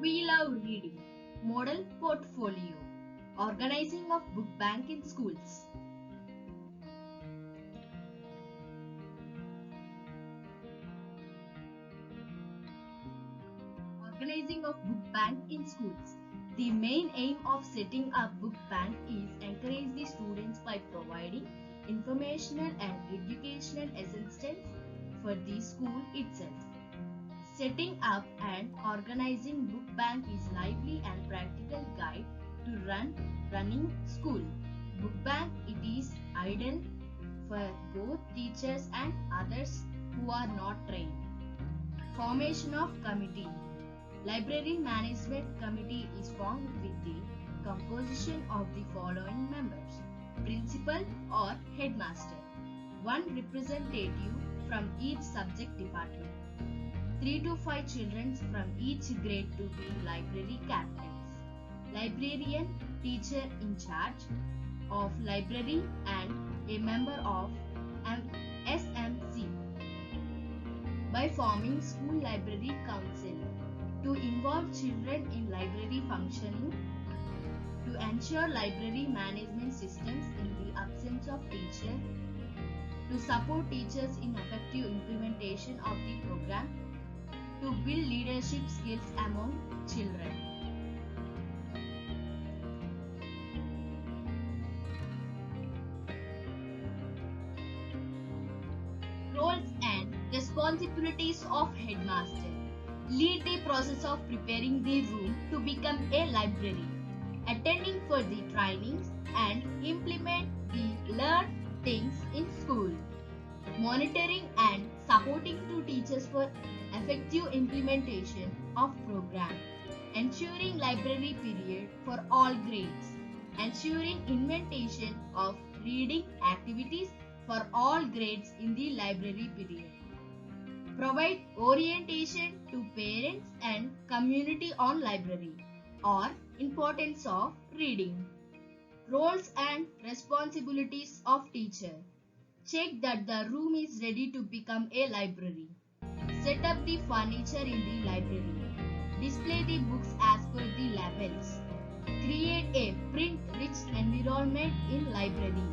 We love reading. Model portfolio. Organizing of book bank in schools. Organizing of book bank in schools. The main aim of setting up book bank is encourage the students by providing informational and educational assistance for the school itself. Setting up and organizing book bank is lively and practical guide to running school. Book bank it is ideal for both teachers and others who are not trained. Formation of committee. Library Management Committee is formed with the composition of the following members: Principal or Headmaster, one representative from each subject department, 3 to 5 children from each grade to be library captains, librarian, teacher in charge of library and a member of SMC. By forming School Library Council, to involve children in library functioning, to ensure library management systems in the absence of teacher, to support teachers in effective implementation of the program, to build leadership skills among children. Roles and responsibilities of Headmaster. Lead the process of preparing the room to become a library, attending for the trainings and implement the learned things in school, monitoring and supporting to teachers for effective implementation of program, ensuring library period for all grades, ensuring inventation of reading activities for all grades in the library period. Provide orientation to parents and community on library or importance of reading. Roles and responsibilities of teacher. Check that the room is ready to become a library. Set up the furniture in the library. Display the books as per the labels. Create a print-rich environment in library.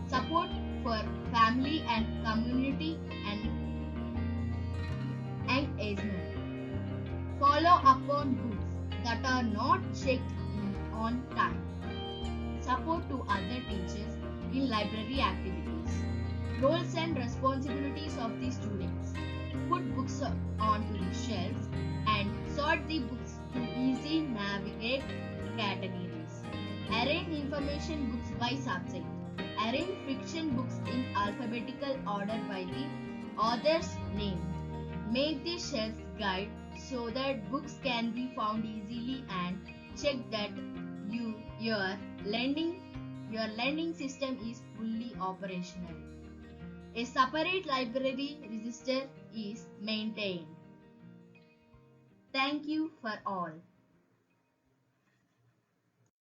Support for family and community and engagement. Follow up on books that are not checked in on time. Support to other teachers in library activities. Roles and responsibilities of the students. Put books onto the shelves and sort the books to easy navigate categories. Arrange information books by subject. Arrange fiction books in alphabetical order by the author's name. Make the shelf guide so that books can be found easily and check that your lending system is fully operational. A separate library register is maintained. Thank you for all.